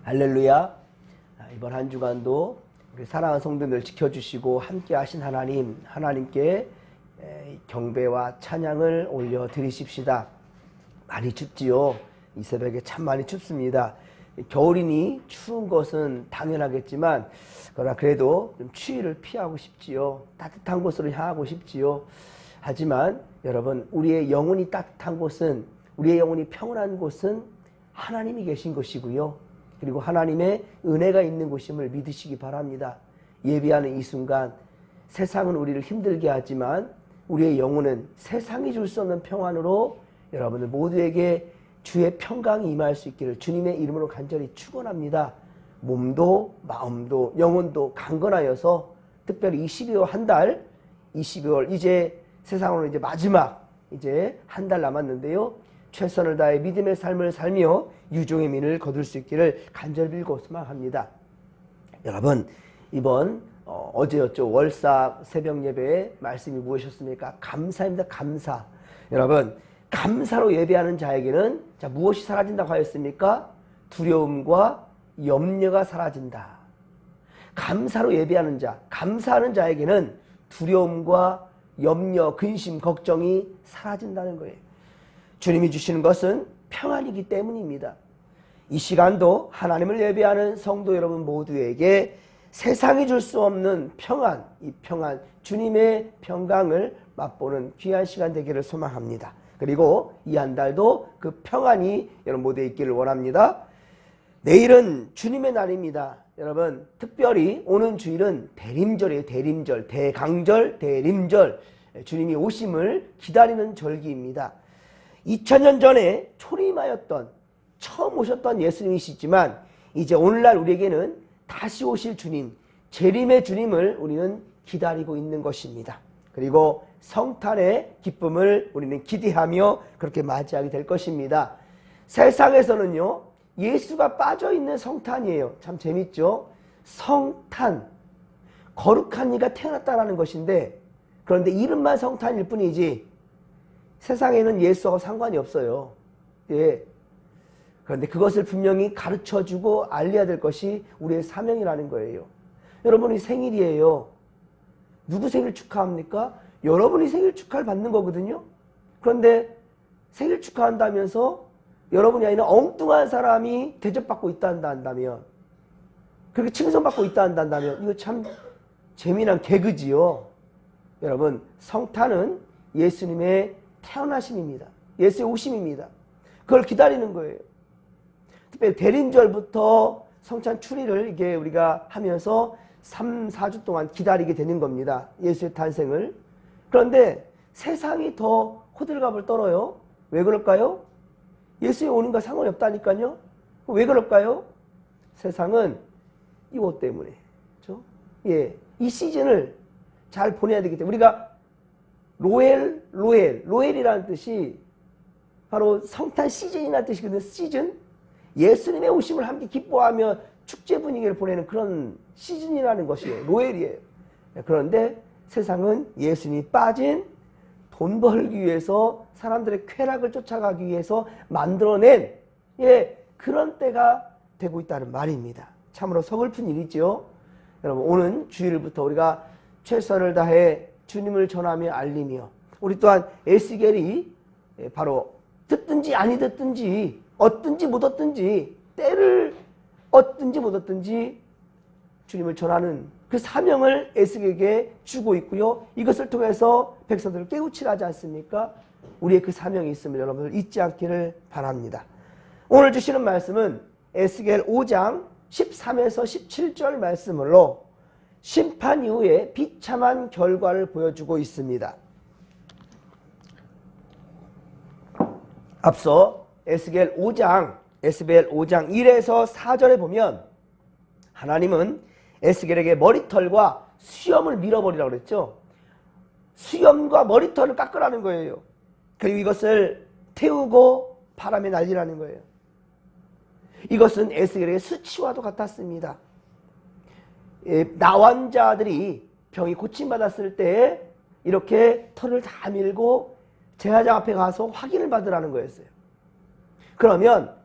할렐루야. 이번 한 주간도 우리 사랑하는 성도들 지켜주시고 함께 하신 하나님께 경배와 찬양을 올려드리십시다. 많이 춥지요. 이 새벽에 참 많이 춥습니다. 겨울이니 추운 것은 당연하겠지만 그러나 그래도 좀 추위를 피하고 싶지요. 따뜻한 곳으로 향하고 싶지요. 하지만 여러분, 우리의 영혼이 따뜻한 곳은, 우리의 영혼이 평온한 곳은 하나님이 계신 것이고요. 그리고 하나님의 은혜가 있는 곳임을 믿으시기 바랍니다. 예비하는 이 순간, 세상은 우리를 힘들게 하지만 우리의 영혼은 세상이 줄 수 없는 평안으로 여러분들 모두에게 주의 평강이 임할 수 있기를 주님의 이름으로 간절히 축원합니다. 몸도 마음도 영혼도 강건하여서 특별히 이 12월 한 달, 이 12월 이제 세상으로 이제 마지막 이제 한 달 남았는데요. 최선을 다해 믿음의 삶을 살며 유종의 민을 거둘 수 있기를 간절히 빌고 소망합니다. 여러분, 이번 어제였죠. 월사 새벽 예배의 말씀이 무엇이었습니까? 감사입니다. 감사. 여러분, 감사로 예배하는 자에게는 무엇이 사라진다고 하였습니까? 두려움과 염려가 사라진다. 감사로 예배하는 자, 감사하는 자에게는 두려움과 염려, 근심, 걱정이 사라진다는 거예요. 주님이 주시는 것은 평안이기 때문입니다. 이 시간도 하나님을 예배하는 성도 여러분 모두에게 세상이 줄 수 없는 평안, 이 평안, 주님의 평강을 맛보는 귀한 시간 되기를 소망합니다. 그리고 이 한 달도 그 평안이 여러분 모두에 있기를 원합니다. 내일은 주님의 날입니다. 여러분, 특별히 오는 주일은 대림절이에요. 대림절, 대강절, 대림절. 주님이 오심을 기다리는 절기입니다. 2000년 전에 초림하였던, 처음 오셨던 예수님이시지만 이제 오늘날 우리에게는 다시 오실 주님, 재림의 주님을 우리는 기다리고 있는 것입니다. 그리고 성탄의 기쁨을 우리는 기대하며 그렇게 맞이하게 될 것입니다. 세상에서는요, 예수가 빠져있는 성탄이에요. 참 재밌죠? 성탄, 거룩한 이가 태어났다는 것인데, 그런데 이름만 성탄일 뿐이지 세상에는 예수하고 상관이 없어요. 예. 그런데 그것을 분명히 가르쳐주고 알려야 될 것이 우리의 사명이라는 거예요. 여러분이 생일이에요. 누구 생일 축하합니까? 여러분이 생일 축하를 받는 거거든요. 그런데 생일 축하한다면서 여러분이 아니라 엉뚱한 사람이 대접받고 있다 한다면, 그렇게 칭송받고 있다 한다면 이거 참 재미난 개그지요. 여러분, 성탄은 예수님의 태어나심입니다. 예수의 오심입니다. 그걸 기다리는 거예요. 특별히 대림절부터 성찬 추리를 이게 우리가 하면서 3, 4주 동안 기다리게 되는 겁니다. 예수의 탄생을. 그런데 세상이 더 호들갑을 떨어요. 왜 그럴까요? 예수의 오는과 상관이 없다니까요. 왜 그럴까요? 세상은 이것 때문에. 그렇죠? 예, 이 시즌을 잘 보내야 되기 때문에 우리가 로엘이라는 뜻이 바로 성탄 시즌이라는 뜻이거든요. 시즌. 예수님의 오심을 함께 기뻐하며 축제 분위기를 보내는 그런 시즌이라는 것이에요. 로엘이에요. 그런데 세상은 예수님이 빠진, 돈 벌기 위해서 사람들의 쾌락을 쫓아가기 위해서 만들어낸 그런 때가 되고 있다는 말입니다. 참으로 서글픈 일이죠. 여러분, 오는 주일부터 우리가 최선을 다해 주님을 전하며 알리며, 우리 또한 에스겔이 바로 듣든지 아니 듣든지 얻든지 못 얻든지 때를 얻든지 못 얻든지 주님을 전하는 그 사명을 에스겔에게 주고 있고요. 이것을 통해서 백성들을 깨우치라 하지 않습니까? 우리의 그 사명이 있음을 여러분들 잊지 않기를 바랍니다. 오늘 주시는 말씀은 에스겔 5장 13에서 17절 말씀으로 심판 이후에 비참한 결과를 보여주고 있습니다. 앞서 에스겔 5장 1에서 4절에 보면 하나님은 에스겔에게 머리털과 수염을 밀어버리라고 그랬죠. 수염과 머리털을 깎으라는 거예요. 그리고 이것을 태우고 바람에 날리라는 거예요. 이것은 에스겔에게 수치와도 같았습니다. 나환자들이 병이 고침받았을 때 이렇게 털을 다 밀고 제사장 앞에 가서 확인을 받으라는 거였어요. 그러면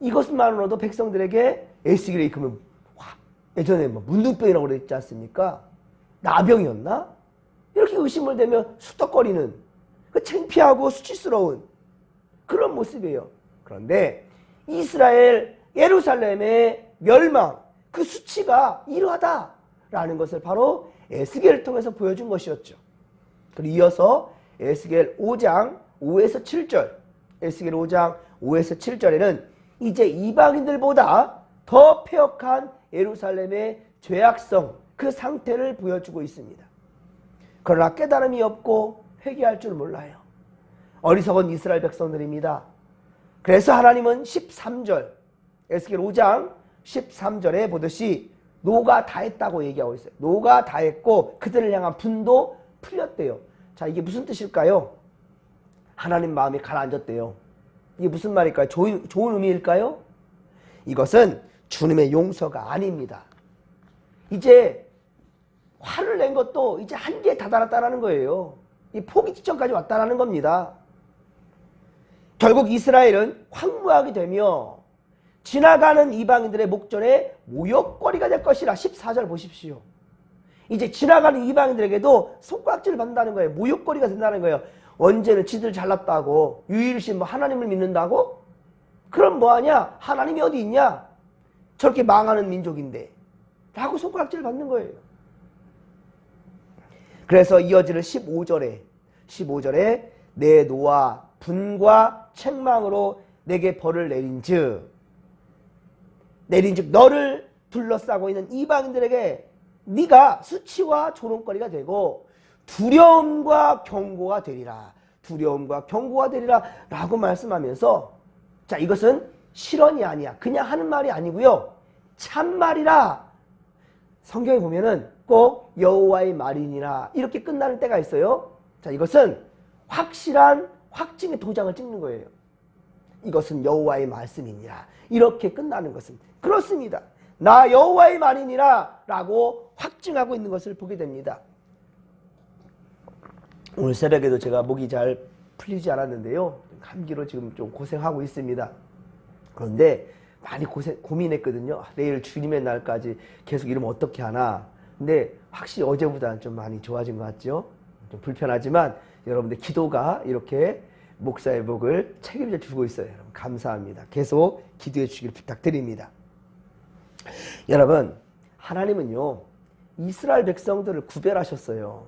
이것만으로도 백성들에게 에스겔이 그러면 예전에 뭐 문둥병이라고 그랬지 않습니까? 나병이었나? 이렇게 의심을 대면 수덕거리는 그 창피하고 수치스러운 그런 모습이에요. 그런데 이스라엘 예루살렘의 멸망, 그 수치가 이러하다라는 것을 바로 에스겔을 통해서 보여준 것이었죠. 그리고 이어서 에스겔 5장 5에서 7절, 에스겔 5장 5에서 7절에는 이제 이방인들보다 더 폐역한 예루살렘의 죄악성, 그 상태를 보여주고 있습니다. 그러나 깨달음이 없고 회개할 줄 몰라요. 어리석은 이스라엘 백성들입니다. 그래서 하나님은 13절, 에스겔 5장 13절에 보듯이 노가 다 했다고 얘기하고 있어요. 노가 다 했고 그들을 향한 분도 풀렸대요. 자, 이게 무슨 뜻일까요? 하나님 마음이 가라앉았대요. 이게 무슨 말일까요? 좋은 의미일까요? 이것은 주님의 용서가 아닙니다. 이제 화를 낸 것도 이제 한계에 다다랐다는 거예요. 이 포기 지점까지 왔다는 겁니다. 결국 이스라엘은 황무하게 되며 지나가는 이방인들의 목전에 모욕거리가 될 것이라. 14절 보십시오. 이제 지나가는 이방인들에게도 손가락질을 받는다는 거예요. 모욕거리가 된다는 거예요. 언제는 지들 잘났다고, 유일신 하나님을 믿는다고? 그럼 뭐하냐? 하나님이 어디 있냐? 저렇게 망하는 민족인데 라고 손가락질을 받는 거예요. 그래서 이어지는 15절에 내 노와 분과 책망으로 내게 벌을 내린즉 너를 둘러싸고 있는 이방인들에게 네가 수치와 조롱거리가 되고 두려움과 경고가 되리라. 두려움과 경고가 되리라 라고 말씀하면서, 자, 이것은 실언이 아니야. 그냥 하는 말이 아니고요. 참말이라. 성경에 보면은 꼭 여호와의 말이니라 이렇게 끝나는 때가 있어요. 자, 이것은 확실한 확증의 도장을 찍는 거예요. 이것은 여호와의 말씀이니라 이렇게 끝나는 것은 그렇습니다. 나 여호와의 말이니라 라고 확증하고 있는 것을 보게 됩니다. 오늘 새벽에도 제가 목이 잘 풀리지 않았는데요. 감기로 지금 좀 고생하고 있습니다. 그런데 많이 고민했거든요. 내일 주님의 날까지 계속 이러면 어떻게 하나. 근데 확실히 어제보다는 좀 많이 좋아진 것 같죠. 좀 불편하지만 여러분들 기도가 이렇게 목사의 목을 책임져 주고 있어요. 여러분 감사합니다. 계속 기도해 주시길 부탁드립니다. 여러분, 하나님은요 이스라엘 백성들을 구별하셨어요.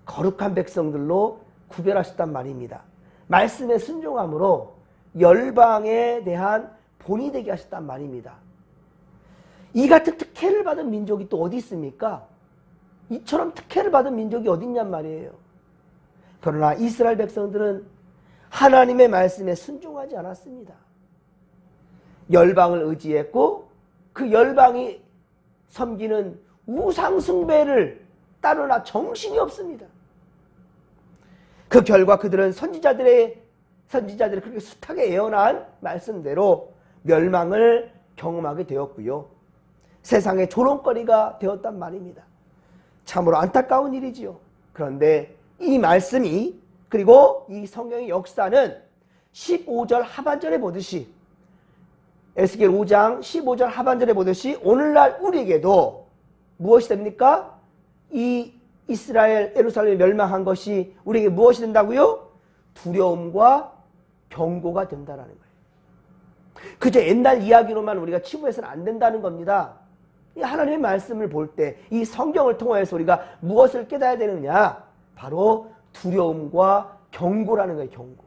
거룩한 백성들로 구별하셨단 말입니다. 말씀에 순종함으로 열방에 대한 본이 되게 하셨단 말입니다. 이 같은 특혜를 받은 민족이 또 어디 있습니까? 이처럼 특혜를 받은 민족이 어디 있냔 말이에요. 그러나 이스라엘 백성들은 하나님의 말씀에 순종하지 않았습니다. 열방을 의지했고 그 열방이 섬기는 우상 숭배를 따르나 정신이 없습니다. 그 결과 그들은 선지자들이 그렇게 숱하게 예언한 말씀대로 멸망을 경험하게 되었고요. 세상의 조롱거리가 되었단 말입니다. 참으로 안타까운 일이지요. 그런데 이 말씀이, 그리고 이 성경의 역사는 15절 하반절에 보듯이, 에스겔 5장 15절 하반절에 보듯이 오늘날 우리에게도 무엇이 됩니까? 이 이스라엘 예루살렘이 멸망한 것이 우리에게 무엇이 된다고요? 두려움과 경고가 된다는 거예요. 그저 옛날 이야기로만 우리가 치부해서는 안 된다는 겁니다. 이 하나님의 말씀을 볼 때 이 성경을 통해서 우리가 무엇을 깨달아야 되느냐? 바로 두려움과 경고라는 거예요. 경고.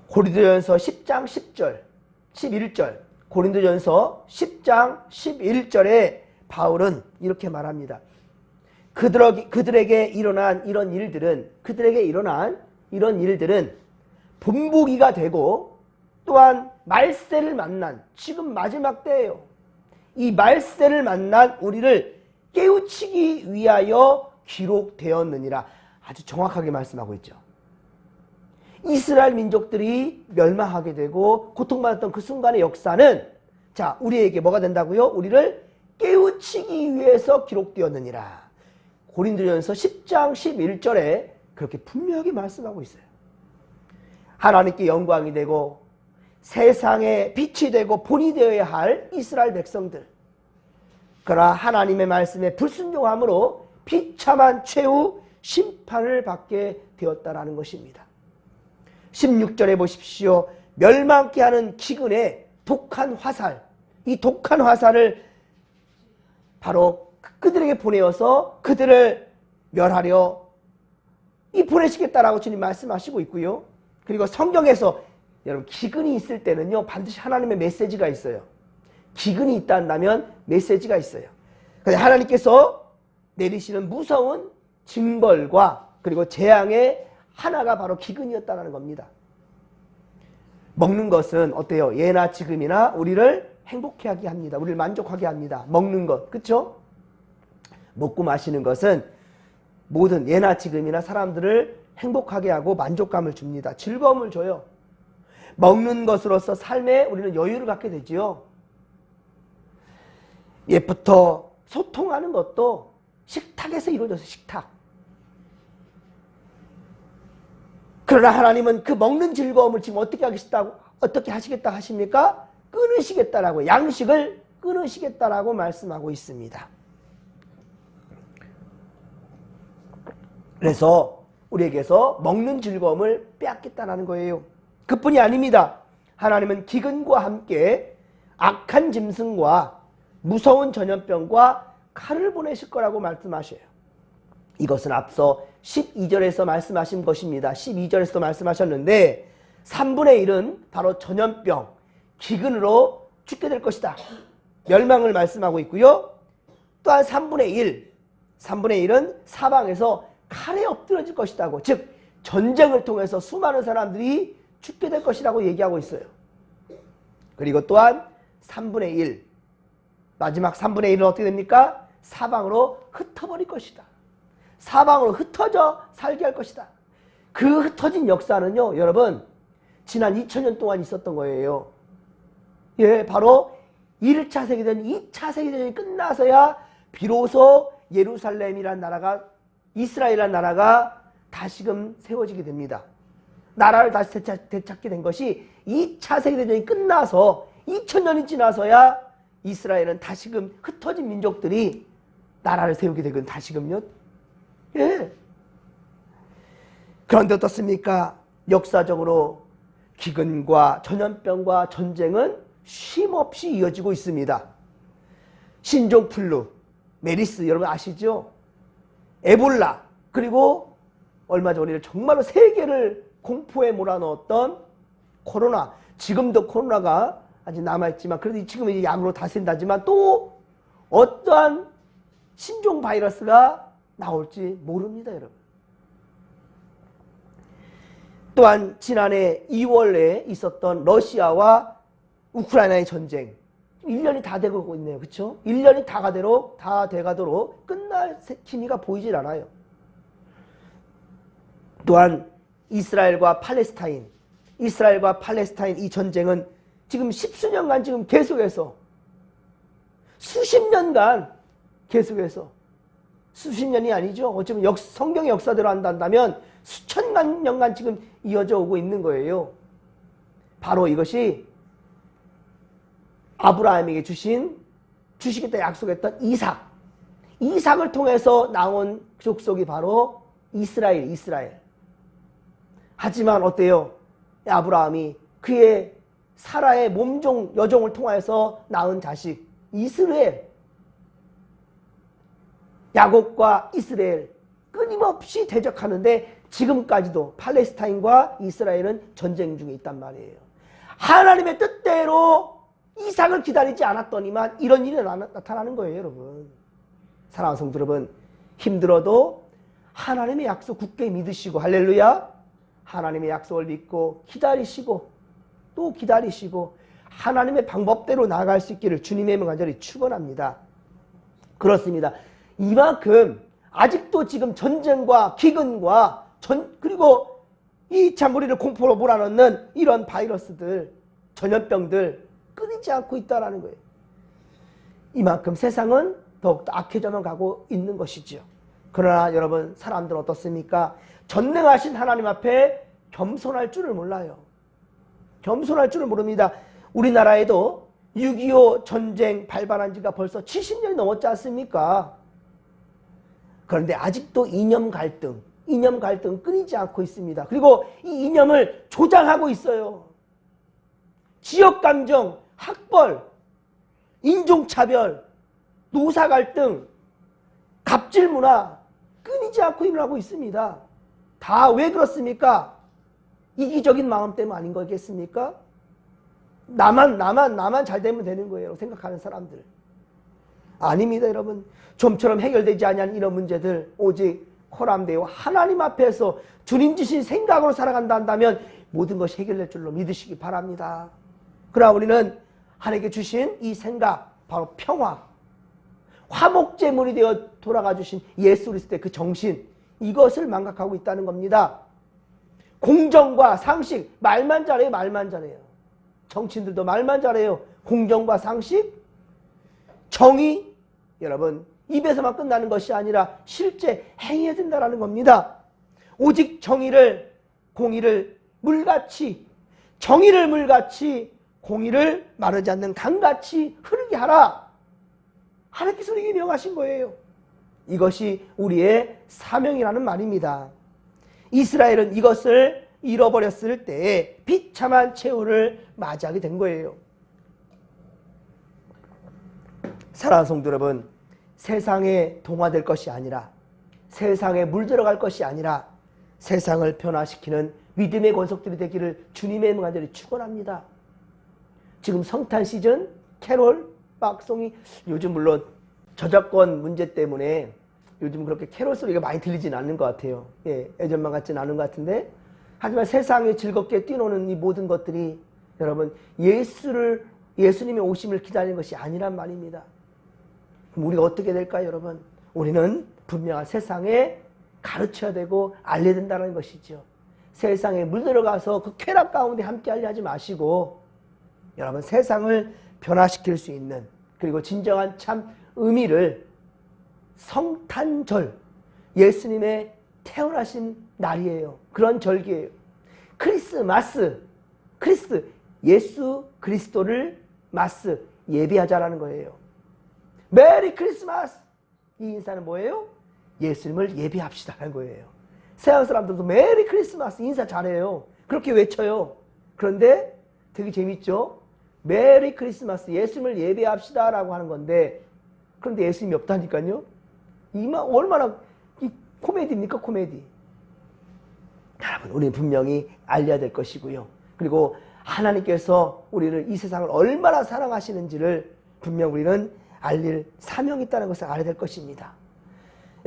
고린도전서 10장 10절 11절 고린도전서 10장 11절에 바울은 이렇게 말합니다. 그들에게 일어난 이런 일들은 본보기가 되고 또한 말세를 만난, 지금 마지막 때예요. 이 말세를 만난 우리를 깨우치기 위하여 기록되었느니라. 아주 정확하게 말씀하고 있죠. 이스라엘 민족들이 멸망하게 되고 고통받았던 그 순간의 역사는, 자, 우리에게 뭐가 된다고요? 우리를 깨우치기 위해서 기록되었느니라. 고린도전서 10장 11절에 그렇게 분명하게 말씀하고 있어요. 하나님께 영광이 되고 세상에 빛이 되고 본이 되어야 할 이스라엘 백성들. 그러나 하나님의 말씀에 불순종함으로 비참한 최후 심판을 받게 되었다라는 것입니다. 16절에 보십시오. 멸망케 하는 기근의 독한 화살, 이 독한 화살을 바로 그들에게 보내어서 그들을 멸하려 보내시겠다라고 주님 말씀하시고 있고요. 그리고 성경에서 여러분 기근이 있을 때는요 반드시 하나님의 메시지가 있어요. 기근이 있다 한다면 메시지가 있어요. 하나님께서 내리시는 무서운 징벌과 그리고 재앙의 하나가 바로 기근이었다는 겁니다. 먹는 것은 어때요? 예나 지금이나 우리를 행복하게 합니다. 우리를 만족하게 합니다. 먹는 것, 그렇죠? 먹고 마시는 것은 모든 예나 지금이나 사람들을 행복하게 하고 만족감을 줍니다. 즐거움을 줘요. 먹는 것으로서 삶에 우리는 여유를 갖게 되지요. 옛부터 소통하는 것도 식탁에서 이루어져서 식탁. 그러나 하나님은 그 먹는 즐거움을 지금 어떻게 하시겠다 하십니까? 끊으시겠다라고, 양식을 끊으시겠다라고 말씀하고 있습니다. 그래서 우리에게서 먹는 즐거움을 빼앗겠다라는 거예요. 그뿐이 아닙니다. 하나님은 기근과 함께 악한 짐승과 무서운 전염병과 칼을 보내실 거라고 말씀하셔요. 이것은 앞서 12절에서 말씀하신 것입니다. 12절에서도 말씀하셨는데 3분의 1은 바로 전염병, 기근으로 죽게 될 것이다. 멸망을 말씀하고 있고요. 또한 3분의 1은 사방에서 칼에 엎드러질 것이다고, 즉 전쟁을 통해서 수많은 사람들이 죽게 될 것이라고 얘기하고 있어요. 그리고 또한 3분의 1, 마지막 3분의 1은 어떻게 됩니까? 사방으로 흩어버릴 것이다. 사방으로 흩어져 살게 할 것이다. 그 흩어진 역사는요, 여러분, 지난 2000년 동안 있었던 거예요. 예, 바로 1차 세계대전, 2차 세계대전이 끝나서야 비로소 예루살렘이란 나라가, 이스라엘이란 나라가 다시금 세워지게 됩니다. 나라를 다시 되찾게 된 것이 2차 세계대전이 끝나서 2000년이 지나서야 이스라엘은 다시금 흩어진 민족들이 나라를 세우게 되거든요. 다시금요. 예. 그런데 어떻습니까? 역사적으로 기근과 전염병과 전쟁은 쉼없이 이어지고 있습니다. 신종플루, 메리스 여러분 아시죠? 에볼라, 그리고 얼마 전에 정말로 세계를 공포에 몰아넣었던 코로나. 지금도 코로나가 아직 남아있지만 그래도 지금은 이제 약으로 다스린다지만 또 어떠한 신종 바이러스가 나올지 모릅니다, 여러분. 또한 지난해 2월에 있었던 러시아와 우크라이나의 전쟁, 1년이 다 되고 있네요. 그렇죠? 1년이 다 돼가도록 끝날 기미가 보이질 않아요. 또한 이스라엘과 팔레스타인 이 전쟁은 지금 10수년간 지금 계속해서 수십 년간 계속해서, 수십 년이 아니죠. 어쩌면 성경의 역사대로 한다면 수천 년간 지금 이어져 오고 있는 거예요. 바로 이것이 아브라함에게 주시겠다 약속했던 이삭을 통해서 나온 족속이 바로 이스라엘. 하지만 어때요? 아브라함이 그의 사라의 몸종 여종을 통해서 낳은 자식 이스라엘, 야곱과 이스라엘 끊임없이 대적하는데 지금까지도 팔레스타인과 이스라엘은 전쟁 중에 있단 말이에요. 하나님의 뜻대로 이삭을 기다리지 않았더니만 이런 일이 나타나는 거예요, 여러분. 사랑하는 성도 여러분, 힘들어도 하나님의 약속 굳게 믿으시고, 할렐루야, 하나님의 약속을 믿고 기다리시고 또 기다리시고 하나님의 방법대로 나아갈 수 있기를 주님의 이름으로 간절히 축원합니다. 그렇습니다. 이만큼 아직도 지금 전쟁과 기근과 그리고 이 참 우리를 공포로 몰아넣는 이런 바이러스들, 전염병들 끊이지 않고 있다는 거예요. 이만큼 세상은 더욱더 악해져만 가고 있는 것이지요. 그러나 여러분, 사람들은 어떻습니까? 전능하신 하나님 앞에 겸손할 줄을 몰라요. 겸손할 줄을 모릅니다. 우리나라에도 6.25 전쟁 발발한 지가 벌써 70년이 넘었지 않습니까? 그런데 아직도 이념 갈등 끊이지 않고 있습니다. 그리고 이 이념을 조장하고 있어요. 지역감정, 학벌, 인종차별, 노사 갈등, 갑질 문화 끊이지 않고 일어나고 있습니다. 다 왜 그렇습니까? 이기적인 마음 때문 아닌 거겠습니까? 나만 잘 되면 되는 거예요 생각하는 사람들. 아닙니다 여러분. 좀처럼 해결되지 않는 이런 문제들 오직 호람되어 하나님 앞에서 주님 주신 생각으로 살아간다 한다면 모든 것이 해결될 줄로 믿으시기 바랍니다. 그러나 우리는 하나님께 주신 이 생각, 바로 평화, 화목제물이 되어 돌아가 주신 예수 그리스도의 그 정신, 이것을 망각하고 있다는 겁니다. 공정과 상식, 말만 잘해요. 말만 잘해요. 정치인들도 말만 잘해요. 공정과 상식, 정의, 여러분 입에서만 끝나는 것이 아니라 실제 행해야 된다는 겁니다. 오직 정의를, 공의를 물같이, 정의를 물같이, 공의를 마르지 않는 강같이 흐르게 하라. 하나님께서 우리에게 명하신 거예요. 이것이 우리의 사명이라는 말입니다. 이스라엘은 이것을 잃어버렸을 때에 비참한 최후를 맞이하게 된 거예요. 사랑하는 성도 여러분, 세상에 동화될 것이 아니라, 세상에 물들어갈 것이 아니라 세상을 변화시키는 믿음의 권속들이 되기를 주님의 명하들이 축원합니다. 지금 성탄 시즌 캐롤 박송이 요즘 물론 저작권 문제 때문에 요즘 그렇게 캐롤 소리가 많이 들리진 않는 것 같아요. 예전만 같지는 않은 것 같은데, 하지만 세상에 즐겁게 뛰노는 이 모든 것들이 여러분 예수님의 오심을 기다리는 것이 아니란 말입니다. 그럼 우리가 어떻게 될까요 여러분? 우리는 분명한 세상에 가르쳐야 되고 알려야 된다는 것이죠. 세상에 물들어가서 그 쾌락 가운데 함께 하지 마시고 여러분 세상을 변화시킬 수 있는, 그리고 진정한 참 의미를, 성탄절, 예수님의 태어나신 날이에요. 그런 절기예요. 크리스마스, 예수 그리스도를 마스, 예배하자라는 거예요. 메리 크리스마스, 이 인사는 뭐예요? 예수님을 예배합시다라는 거예요. 서양 사람들도 메리 크리스마스 인사 잘해요. 그렇게 외쳐요. 그런데 되게 재밌죠? 메리 크리스마스, 예수님을 예배합시다라고 하는 건데, 그런데 예수님이 없다니까요. 얼마나 코미디입니까? 코미디. 여러분, 우리는 분명히 알려야 될 것이고요. 그리고 하나님께서 우리를, 이 세상을 얼마나 사랑하시는지를 분명 우리는 알릴 사명이 있다는 것을 알아야 될 것입니다.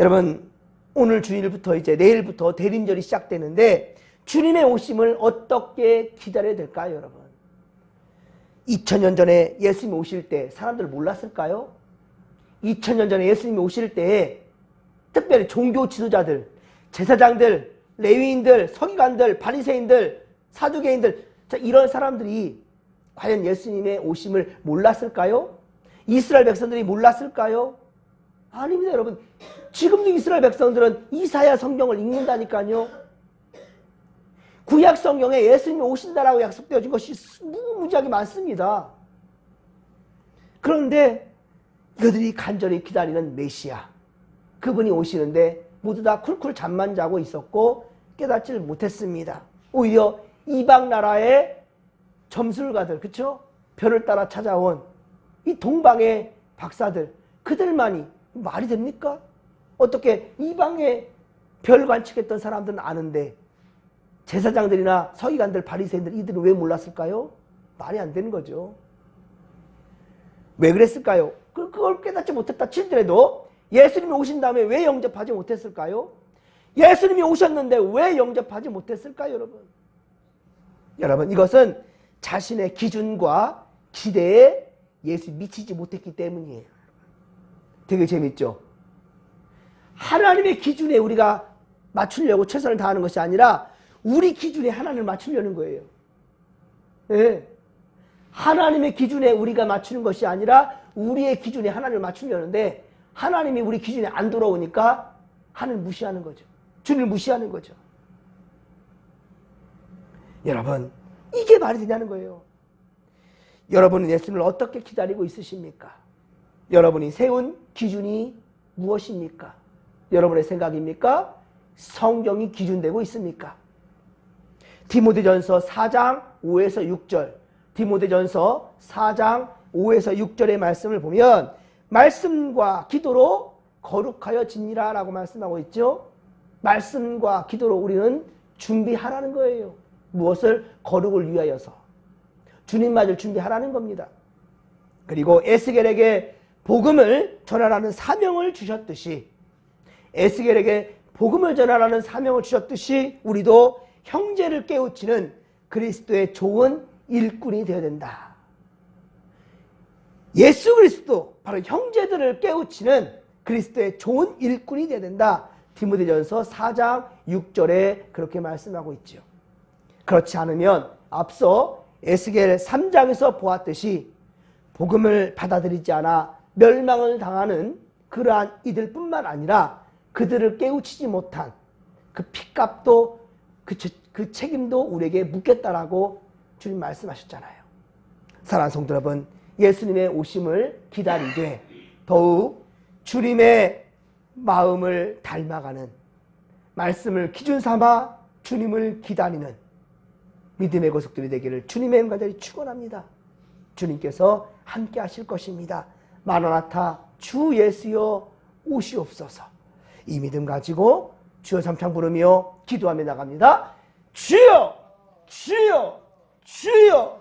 여러분, 오늘 주일부터 이제 내일부터 대림절이 시작되는데 주님의 오심을 어떻게 기다려야 될까요, 여러분? 2000년 전에 예수님이 오실 때 사람들 몰랐을까요? 2000년 전에 예수님이 오실 때 특별히 종교 지도자들, 제사장들, 레위인들, 서기관들, 바리새인들, 사두개인들, 이런 사람들이 과연 예수님의 오심을 몰랐을까요? 이스라엘 백성들이 몰랐을까요? 아닙니다, 여러분. 지금도 이스라엘 백성들은 이사야 성경을 읽는다니까요. 구약 성경에 예수님이 오신다라고 약속되어진 것이 무지하게 많습니다. 그런데 이들이 간절히 기다리는 메시아, 그분이 오시는데 모두 다 쿨쿨 잠만 자고 있었고 깨닫지를 못했습니다. 오히려 이방 나라의 점술가들, 그쵸? 별을 따라 찾아온 이 동방의 박사들, 그들만이 말이 됩니까? 어떻게 이방의 별 관측했던 사람들은 아는데 제사장들이나 서기관들, 바리새인들, 이들은 왜 몰랐을까요? 말이 안 되는 거죠. 왜 그랬을까요? 그걸 깨닫지 못했다 치더라도 예수님이 오신 다음에 왜 영접하지 못했을까요? 예수님이 오셨는데 왜 영접하지 못했을까요, 여러분? 여러분, 이것은 자신의 기준과 기대에 예수 미치지 못했기 때문이에요. 되게 재밌죠? 하나님의 기준에 우리가 맞추려고 최선을 다하는 것이 아니라 우리 기준에 하나님을 맞추려는 거예요. 네. 하나님의 기준에 우리가 맞추는 것이 아니라 우리의 기준에 하나님을 맞추려는데 하나님이 우리 기준에 안 돌아오니까 하나님을 무시하는 거죠. 주님을 무시하는 거죠. 여러분, 이게 말이 되냐는 거예요. 여러분은 예수님을 어떻게 기다리고 있으십니까? 여러분이 세운 기준이 무엇입니까? 여러분의 생각입니까? 성경이 기준되고 있습니까? 디모데전서 4장 5에서 6절, 디모데전서 4장 5에서 6절의 말씀을 보면 말씀과 기도로 거룩하여 지니라 라고 말씀하고 있죠. 말씀과 기도로 우리는 준비하라는 거예요. 무엇을? 거룩을 위하여서 주님 맞을 준비하라는 겁니다. 그리고 에스겔에게 복음을 전하라는 사명을 주셨듯이, 에스겔에게 복음을 전하라는 사명을 주셨듯이 우리도 형제를 깨우치는 그리스도의 좋은 일꾼이 되어야 된다. 예수 그리스도, 바로 형제들을 깨우치는 그리스도의 좋은 일꾼이 되어야 된다. 디모데전서 4장 6절에 그렇게 말씀하고 있죠. 그렇지 않으면 앞서 에스겔 3장에서 보았듯이 복음을 받아들이지 않아 멸망을 당하는 그러한 이들뿐만 아니라 그들을 깨우치지 못한 그 핏값도 그 책임도 우리에게 묻겠다라고 주님 말씀하셨잖아요. 사랑하는 성도 여러분, 예수님의 오심을 기다리되 더욱 주님의 마음을 닮아가는, 말씀을 기준 삼아 주님을 기다리는 믿음의 고속들이 되기를 주님의 이름과 축원합니다. 주님께서 함께 하실 것입니다. 마라나타, 주 예수여 오시옵소서. 이 믿음 가지고 주여 삼창 부르며 기도하며 나갑니다. 주여, 주여, 주여.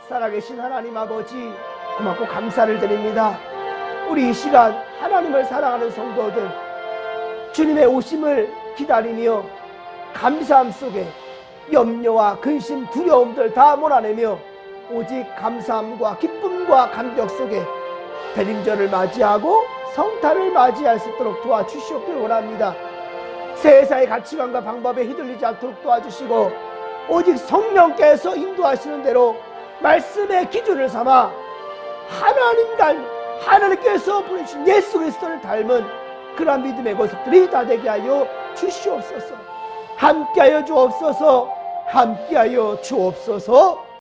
살아계신 하나님 아버지, 고맙고 감사를 드립니다. 우리 이 시간 하나님을 사랑하는 성도들, 주님의 오심을 기다리며 감사함 속에 염려와 근심, 두려움들 다 몰아내며 오직 감사함과 기쁨과 감격 속에 대림절을 맞이하고 성탄을 맞이할 수 있도록 도와주시옵기를 원합니다. 세상의 가치관과 방법에 휘둘리지 않도록 도와주시고 오직 성령께서 인도하시는 대로 말씀의 기준을 삼아 하나님께서 보내주신 예수 그리스도를 닮은 그러한 믿음의 모습들이 다 되게 하여 주시옵소서. 함께하여 주옵소서. 함께하여 주옵소서.